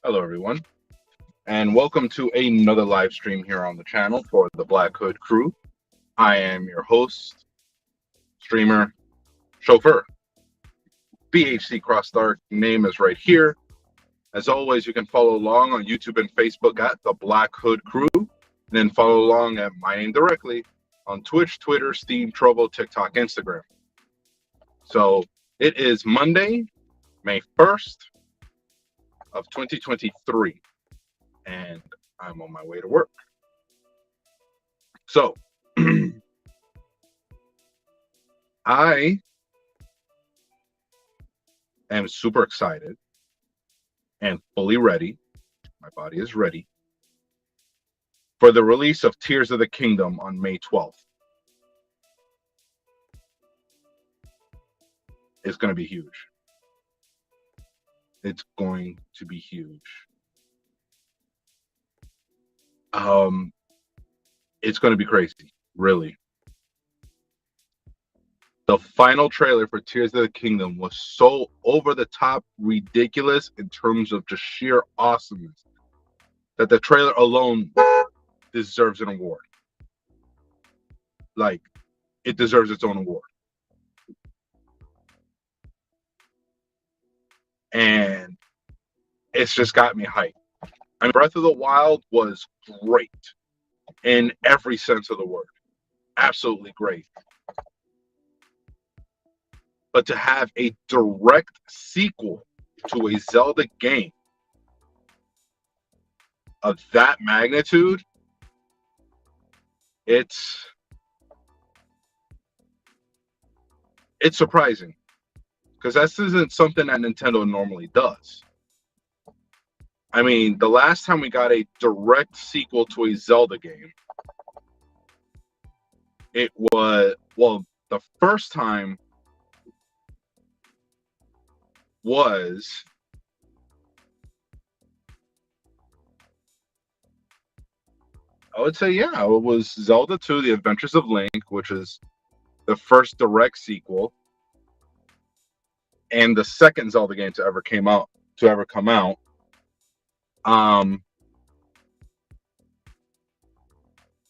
Hello, everyone, and welcome to another live stream here on the channel for the Black Hood Crew. I am your host, streamer, chauffeur, BHCxDark. Name is right here. As always, you can follow along on YouTube and Facebook at the Black Hood Crew, and then follow along at my name directly on Twitch, Twitter, Steam, Trovo, TikTok, Instagram. So it is Monday, May 1st of 2023. And I'm on my way to work. So I am super excited and fully ready. My body is ready for the release of Tears of the Kingdom on May 12th. It's going to be huge. It's going to be huge. It's going to be crazy, really. The final trailer for Tears of the Kingdom was so over the top ridiculous in terms of just sheer awesomeness that the trailer alone deserves an award. Like, it deserves its own award. And it's just got me hyped. I mean, Breath of the Wild was great in every sense of the word. Absolutely great. But to have a direct sequel to a Zelda game of that magnitude, it's surprising. Because this isn't something that Nintendo normally does. I mean, the last time we got a direct sequel to a Zelda game, it was, well, the first time was I would say, yeah, it was Zelda 2, The Adventures of Link, which is the first direct sequel and the second Zelda game to ever come out.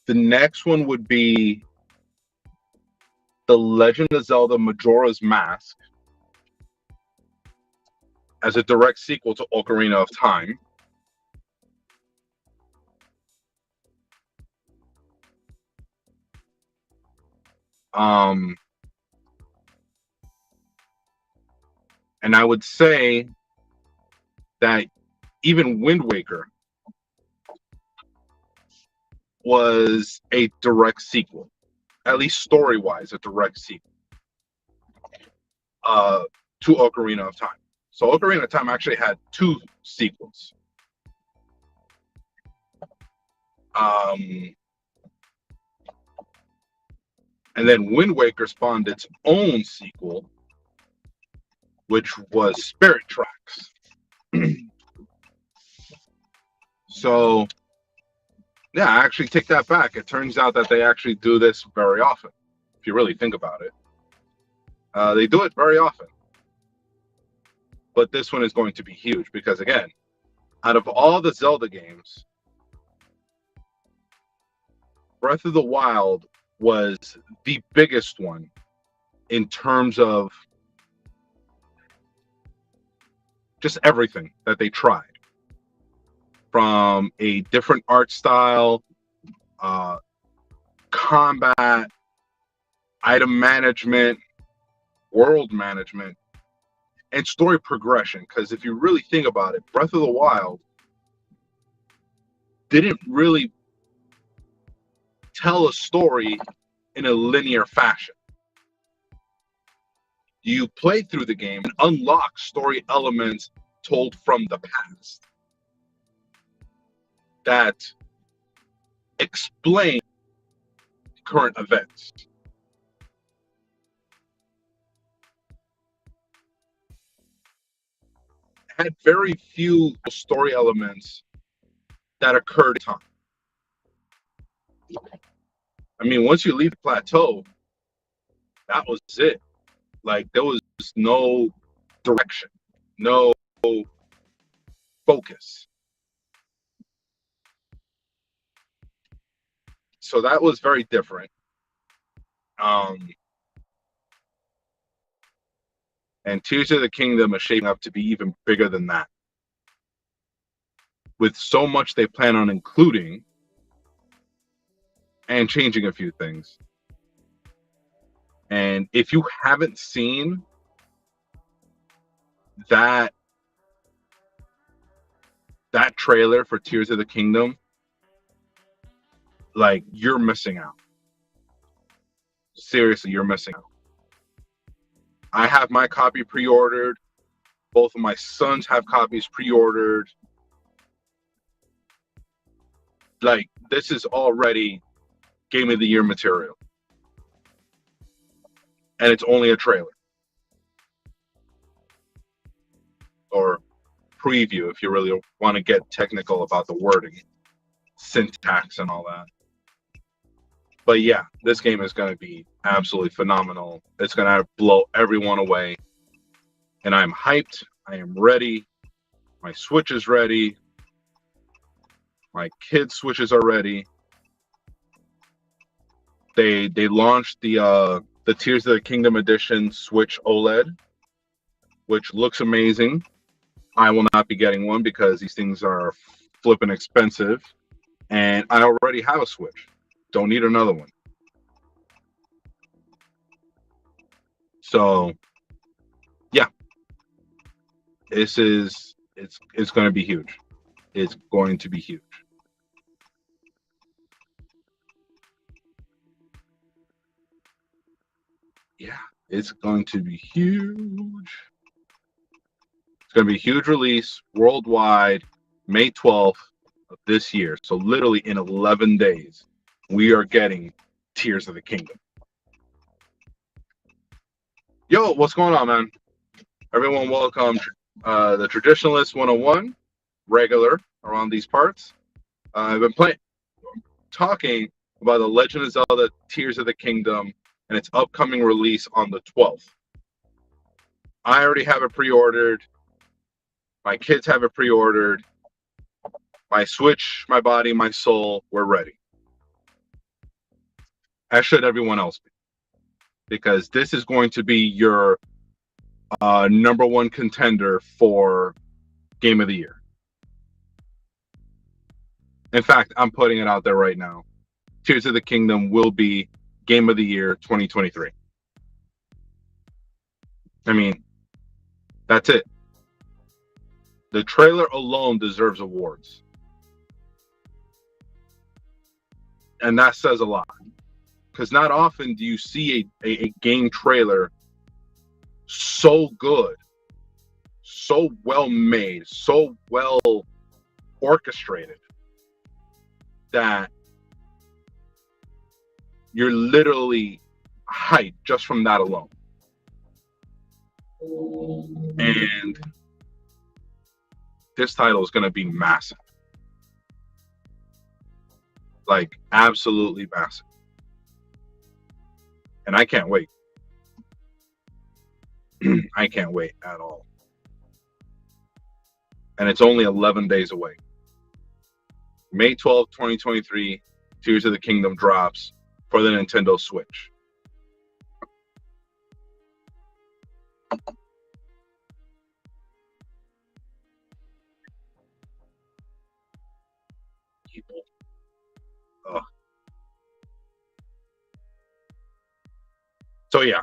The next one would be The Legend of Zelda Majora's Mask as a direct sequel to Ocarina of Time. And I would say that even Wind Waker was a direct sequel, at least story-wise, a direct sequel to Ocarina of Time. So Ocarina of Time actually had two sequels. And then Wind Waker spawned its own sequel, which was Spirit Tracks. So, yeah, I actually take that back. It turns out that they actually do this very often, if you really think about it. They do it very often. But this one is going to be huge because, again, out of all the Zelda games, Breath of the Wild was the biggest one in terms of just everything that they tried. From a different art style, combat, item management, world management, and story progression. Because if you really think about it, Breath of the Wild didn't really tell a story in a linear fashion. You play through the game and unlock story elements told from the past that explain current events. Had very few story elements that occurred in time. I mean, once you leave the plateau, that was it. Like, there was no direction, no focus. So that was very different. And Tears of the Kingdom is shaping up to be even bigger than that. With so much they plan on including and changing a few things. And if you haven't seen that trailer for Tears of the Kingdom, like, you're missing out. Seriously, you're missing out. I have my copy pre-ordered. Both of my sons have copies pre-ordered. Like, this is already Game of the Year material. And it's only a trailer. Or preview, if you really want to get technical about the wording, syntax and all that. But yeah, this game is going to be absolutely phenomenal. It's going to blow everyone away. And I'm hyped. I am ready. My Switch is ready. My kids' Switches are ready. They launched the Tears of the Kingdom Edition Switch OLED, which looks amazing. I will not be getting one because these things are flipping expensive. And I already have a Switch. Don't need another one. So, yeah. It's going to be huge. It's going to be huge. Yeah, it's going to be huge. It's going to be a huge release worldwide, May 12th of this year. So literally in 11 days, we are getting Tears of the Kingdom. Yo, what's going on, man? Everyone, welcome the Traditionalist 101, regular around these parts. I've been talking about The Legend of Zelda Tears of the Kingdom and its upcoming release on the 12th. I already have it pre-ordered. My kids have it pre-ordered. My Switch, my body, my soul, we're ready. As should everyone else be. Because this is going to be your number one contender for Game of the Year. In fact, I'm putting it out there right now. Tears of the Kingdom will be Game of the Year 2023. I mean, that's it. The trailer alone deserves awards. And that says a lot. Because not often do you see a game trailer so good, so well made, so well orchestrated that you're literally hyped just from that alone. And this title is going to be massive. Like, absolutely massive. And I can't wait. I can't wait at all. And it's only 11 days away. May 12th, 2023, Tears of the Kingdom drops for the Nintendo Switch. People. Ugh. So yeah.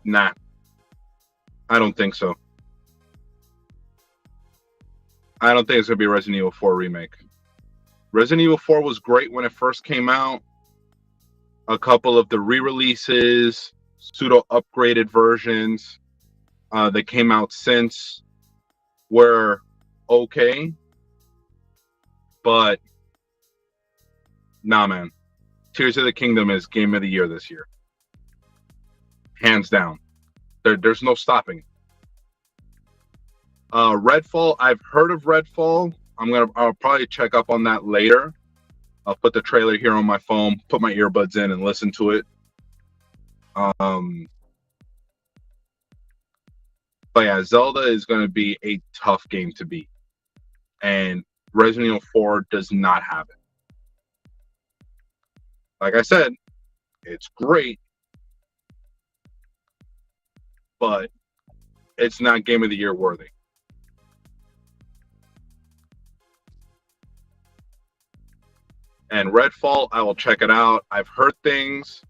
Nah. I don't think so. I don't think it's going to be a Resident Evil 4 remake. Resident Evil 4 was great when it first came out. A couple of the re-releases, pseudo-upgraded versions that came out since were okay. But, nah, man. Tears of the Kingdom is Game of the Year this year. Hands down. There's no stopping it. Redfall, I've heard of Redfall. I'll probably check up on that later. I'll put the trailer here on my phone, put my earbuds in, and listen to it. But yeah, Zelda is going to be a tough game to beat, and Resident Evil 4 does not have it. Like I said, it's great, but it's not Game of the Year worthy. And Redfall, I will check it out. I've heard things,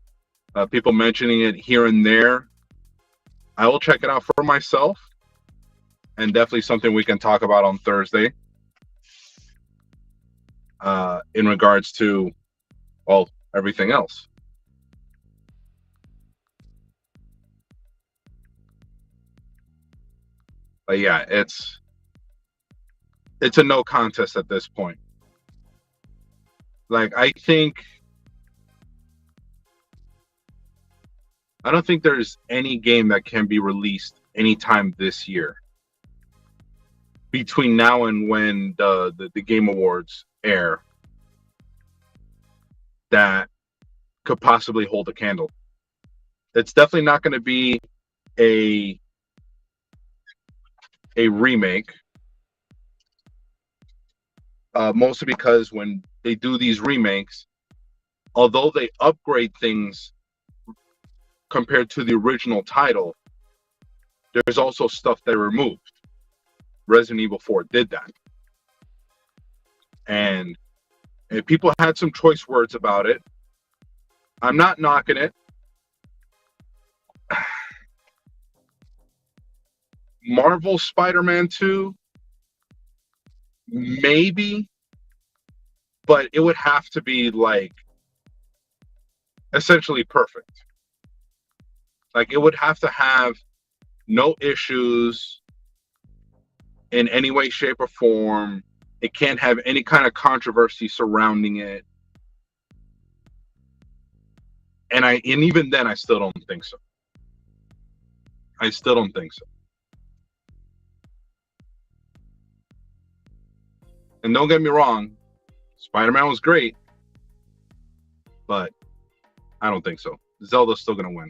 people mentioning it here and there. I will check it out for myself, and definitely something we can talk about on Thursday. In regards to, well, everything else. But yeah, it's a no contest at this point. Like, I don't think there's any game that can be released anytime this year between now and when the Game Awards air that could possibly hold a candle. It's definitely not going to be a remake, mostly because when they do these remakes, although they upgrade things compared to the original title, there's also stuff they removed. Resident Evil 4 did that. And people had some choice words about it. I'm not knocking it. Marvel Spider-Man 2, maybe, but it would have to be like essentially perfect. Like, it would have to have no issues in any way, shape, or form. It can't have any kind of controversy surrounding it. And even then, I still don't think so. I still don't think so. And don't get me wrong, Spider-Man was great, but I don't think so. Zelda's still going to win.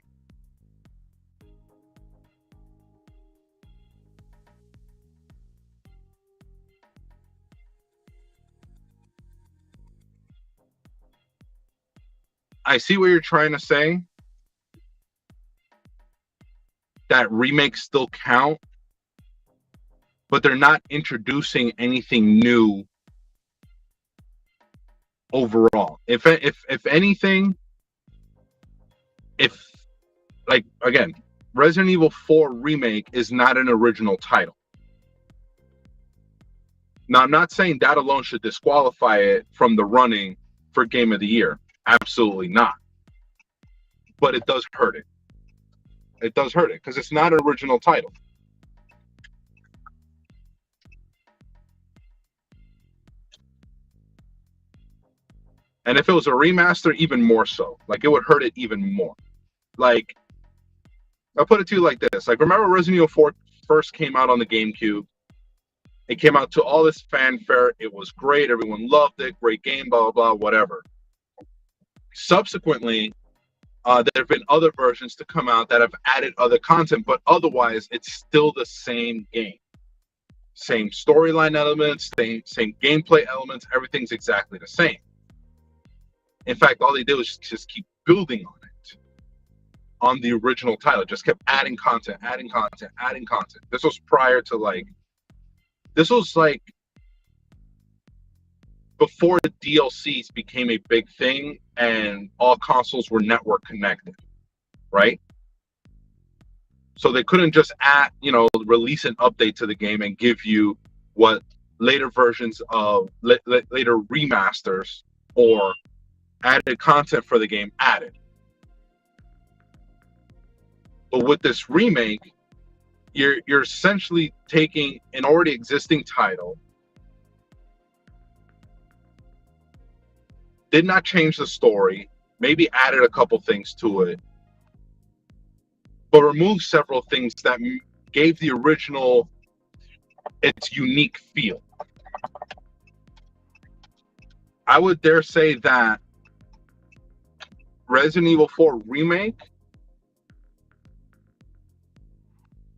I see what you're trying to say. That remakes still count, but they're not introducing anything new overall. If anything, like, again, Resident Evil 4 remake is not an original title. Now, I'm not saying that alone should disqualify it from the running for Game of the Year. Absolutely not. But it does hurt it. It does hurt it because it's not an original title. And if it was a remaster, even more so. Like, it would hurt it even more. Like, I'll put it to you like this. Like, remember Resident Evil 4 first came out on the GameCube? It came out to all this fanfare. It was great. Everyone loved it. Great game, blah, blah, blah, whatever. Subsequently, there have been other versions to come out that have added other content, but otherwise, it's still the same game. Same storyline elements, same gameplay elements. Everything's exactly the same. In fact, all they did was just keep building on it, on the original title. Just kept adding content, adding content, adding content. This was prior to, like, this was like before the DLCs became a big thing and all consoles were network connected, right? So they couldn't just release an update to the game and give you what later versions of later remasters or added content for the game added. But with this remake, you're essentially taking an already existing title, did not change the story, maybe added a couple things to it, but removed several things that gave the original its unique feel. I would dare say that Resident Evil 4 Remake,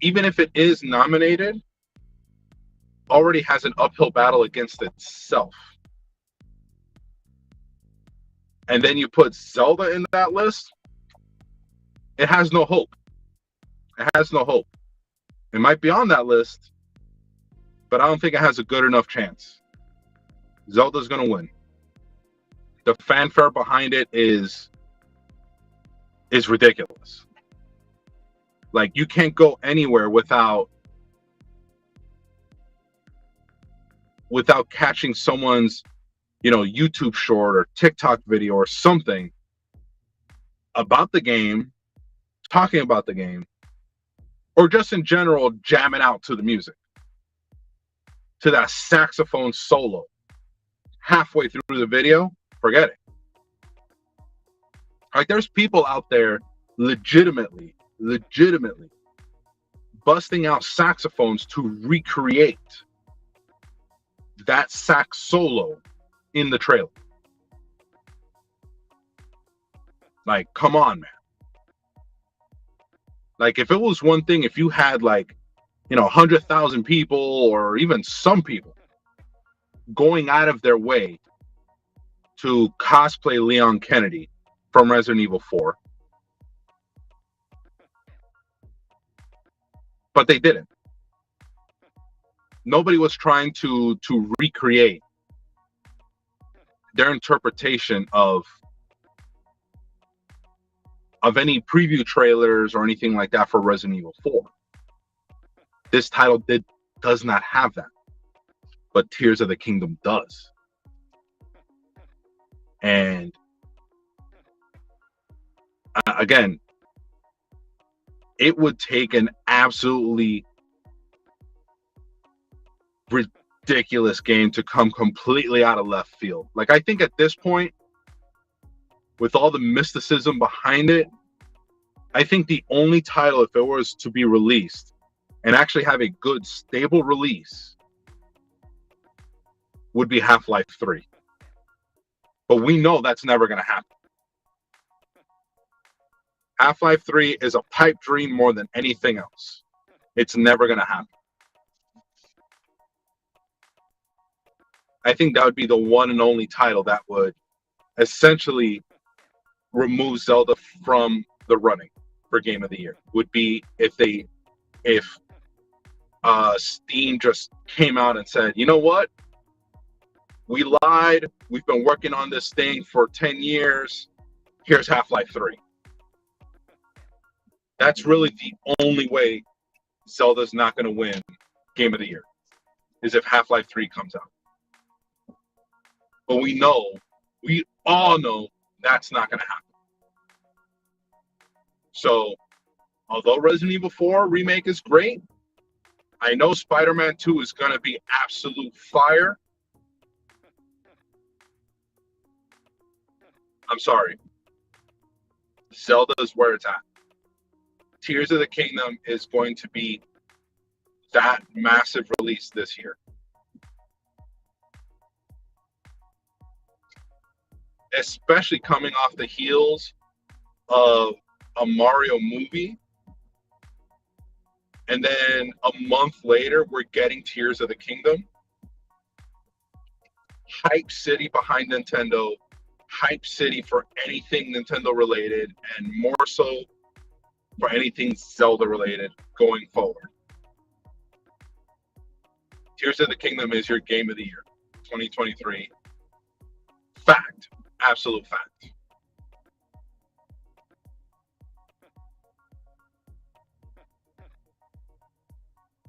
even if it is nominated, already has an uphill battle against itself. And then you put Zelda in that list, it has no hope. It has no hope. It might be on that list, but I don't think it has a good enough chance. Zelda's going to win. The fanfare behind it is ridiculous. Like, you can't go anywhere without catching someone's, YouTube short or TikTok video or something about the game, talking about the game, or just in general jamming out to the music, to that saxophone solo halfway through the video. Forget it. Like, there's people out there legitimately busting out saxophones to recreate that sax solo in the trailer. Like, come on, man. Like, if it was one thing, if you had 100,000 people or even some people going out of their way to cosplay Leon Kennedy from Resident Evil 4, but they didn't. Nobody was trying to recreate their interpretation of any preview trailers or anything like that for Resident Evil 4. This title does not have that, but Tears of the Kingdom does. And again, it would take an absolutely ridiculous game to come completely out of left field. Like, I think at this point, with all the mysticism behind it, I think the only title, if it was to be released and actually have a good, stable release, would be Half-Life 3. But we know that's never going to happen. Half-Life 3 is a pipe dream more than anything else. It's never going to happen. I think that would be the one and only title that would essentially remove Zelda from the running for Game of the Year. Would be if Steam just came out and said, you know what? We lied. We've been working on this thing for 10 years. Here's Half-Life 3. That's really the only way Zelda's not going to win Game of the Year, is if Half-Life 3 comes out. But we all know that's not going to happen. So, although Resident Evil 4 Remake is great, I know Spider-Man 2 is going to be absolute fire. I'm sorry. Zelda is where it's at. Tears of the Kingdom is going to be that massive release this year. Especially coming off the heels of a Mario movie. And then a month later, we're getting Tears of the Kingdom. Hype city behind Nintendo. Hype city for anything Nintendo related, and more so for anything Zelda related going forward. Tears of the Kingdom is your Game of the Year 2023. Fact. Absolute fact.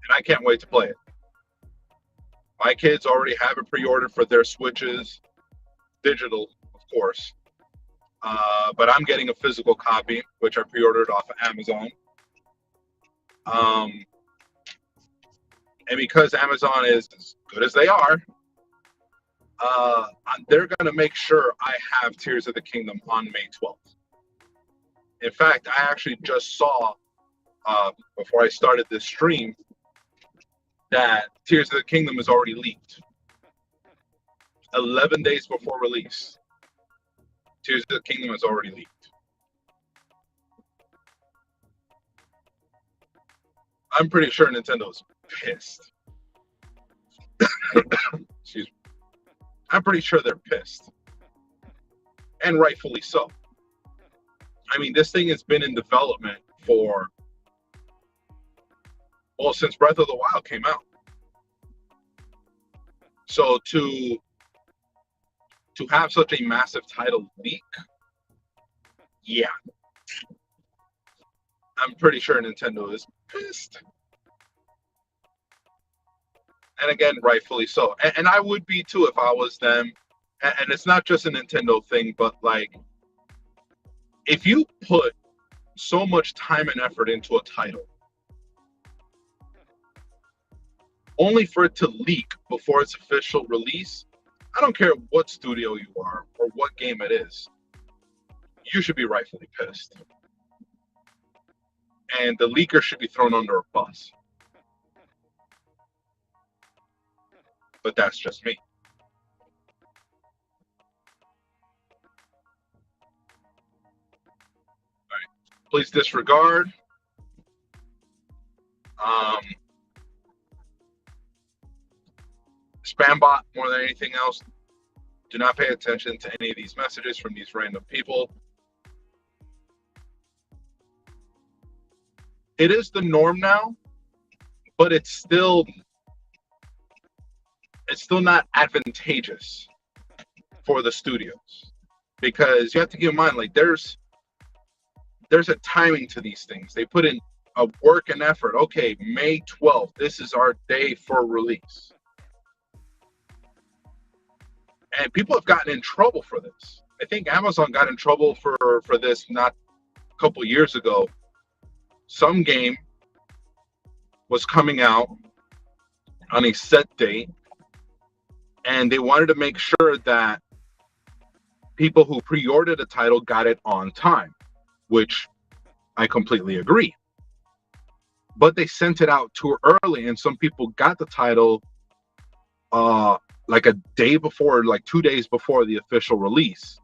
And I can't wait to play it. My kids already have it pre-ordered for their Switches, digital, of course. But I'm getting a physical copy, which I pre-ordered off of Amazon. And because Amazon is as good as they are, they're going to make sure I have Tears of the Kingdom on May 12th. In fact, I actually just saw, before I started this stream, that Tears of the Kingdom is already leaked. 11 days before release, Tears of the Kingdom is already leaked. I'm pretty sure Nintendo's pissed. Excuse me. I'm pretty sure they're pissed. And rightfully so. I mean, this thing has been in development for, well, since Breath of the Wild came out. So to have such a massive title leak, yeah. I'm pretty sure Nintendo is pissed. And again, rightfully so. And I would be too if I was them. And it's not just a Nintendo thing, but like, if you put so much time and effort into a title, only for it to leak before its official release, I don't care what studio you are or what game it is, you should be rightfully pissed. And the leaker should be thrown under a bus. But that's just me. All right. Please disregard. Spam bot more than anything else. Do not pay attention to any of these messages from these random people. It is the norm now, but it's still not advantageous for the studios, because you have to keep in mind, like, there's a timing to these things. They put in a work and effort. Okay, May 12th, this is our day for release. And people have gotten in trouble for this. I think Amazon got in trouble for this not a couple years ago. Some game was coming out on a set date, and they wanted to make sure that people who pre-ordered the title got it on time, which I completely agree. But they sent it out too early, and some people got the title like a day before, like 2 days before the official release.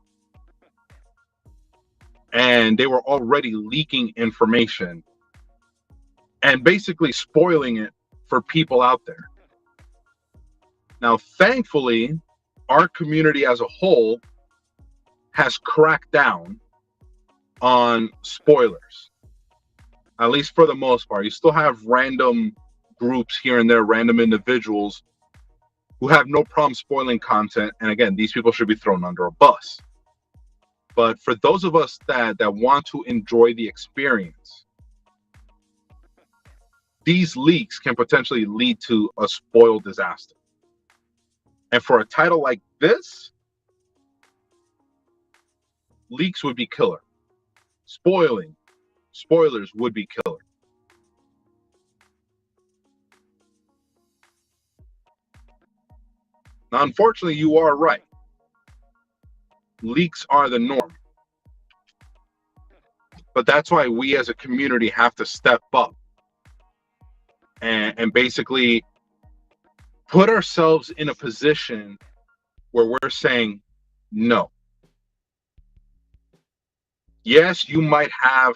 And they were already leaking information and basically spoiling it for people out there. Now, thankfully, our community as a whole has cracked down on spoilers, at least for the most part. You still have random groups here and there, random individuals who have no problem spoiling content. And again, these people should be thrown under a bus. But for those of us that want to enjoy the experience, these leaks can potentially lead to a spoiled disaster. And for a title like this, leaks would be killer. Spoilers would be killer. Now, unfortunately, you are right. Leaks are the norm. But that's why we as a community have to step up and basically put ourselves in a position where we're saying no. Yes, you might have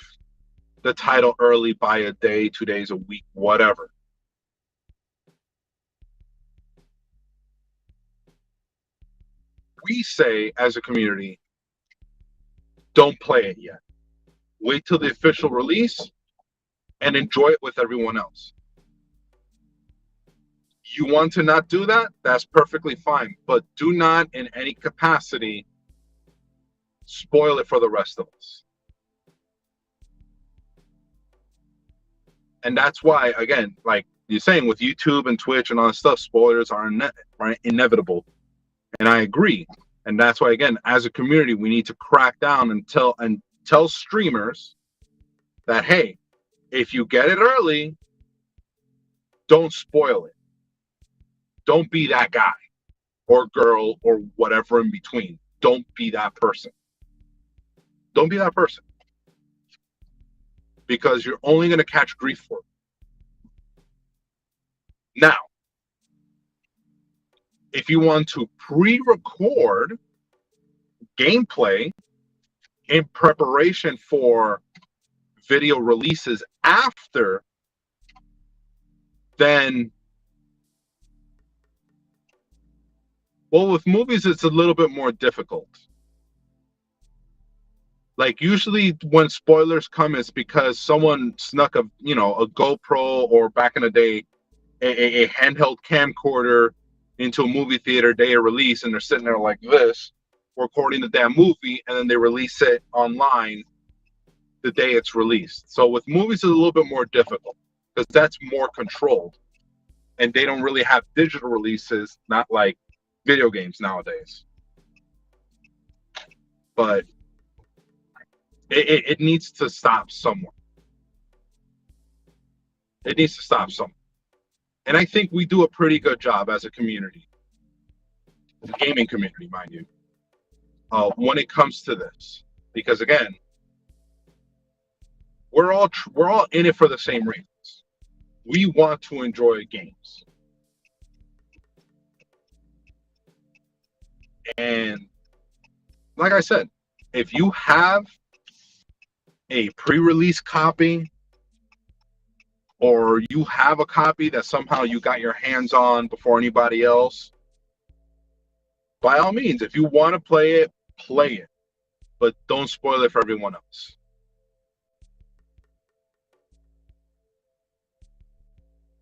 the title early by a day, 2 days, a week, whatever. We say as a community, don't play it yet. Wait till the official release and enjoy it with everyone else. You want to not do that? That's perfectly fine. But do not in any capacity spoil it for the rest of us. And that's why, again, like you're saying, with YouTube and Twitch and all that stuff, spoilers are inevitable. And I agree. And that's why, again, as a community, we need to crack down and tell streamers that, hey, if you get it early, don't spoil it. Don't be that guy or girl or whatever in between. Don't be that person. Don't be that person. Because you're only going to catch grief for it. Now, if you want to pre-record gameplay in preparation for video releases after, then, well, with movies, it's a little bit more difficult. Like, usually when spoilers come, it's because someone snuck a GoPro, or back in the day, a handheld camcorder into a movie theater day of release, and they're sitting there like this, recording the damn movie, and then they release it online the day it's released. So with movies, it's a little bit more difficult because that's more controlled, and they don't really have digital releases, not like video games nowadays. But it needs to stop somewhere. It needs to stop somewhere. And I think we do a pretty good job as a community, the gaming community, mind you, when it comes to this. Because again, we're all in it for the same reasons. We want to enjoy games. And like I said, if you have a pre-release copy, or you have a copy that somehow you got your hands on before anybody else, by all means, if you want to play it, but don't spoil it for everyone else.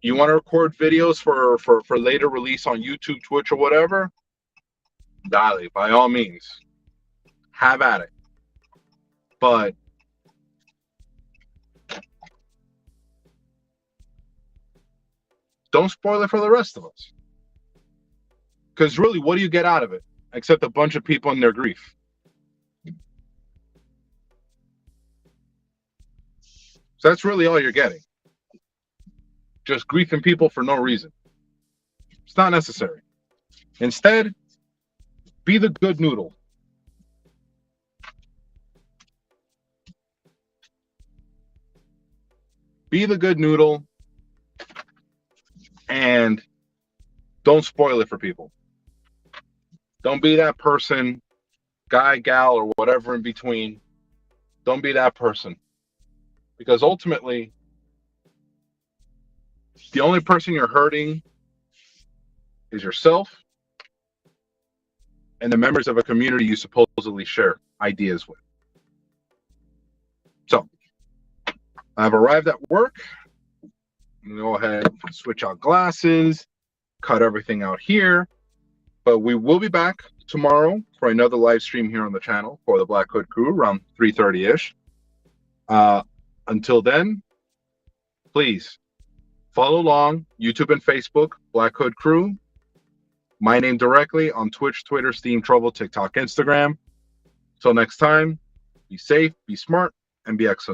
You want to record videos for later release on YouTube, Twitch, or whatever, dale, by all means, have at it. But don't spoil it for the rest of us. Because really, what do you get out of it? Except a bunch of people in their grief. So that's really all you're getting. Just griefing people for no reason. It's not necessary. Instead, be the good noodle. Be the good noodle, and don't spoil it for people. Don't be that person, guy, gal, or whatever in between. Don't be that person. Because ultimately, the only person you're hurting is yourself and the members of a community you supposedly share ideas with. So, I've arrived at work. I'm going to go ahead and switch out glasses, cut everything out here. But we will be back tomorrow for another live stream here on the channel for the Black Hood Crew around 3:30-ish. Until then, please follow along YouTube and Facebook, Black Hood Crew. My name directly on Twitch, Twitter, Steam, Trouble, TikTok, Instagram. Till next time, be safe, be smart, and be excellent.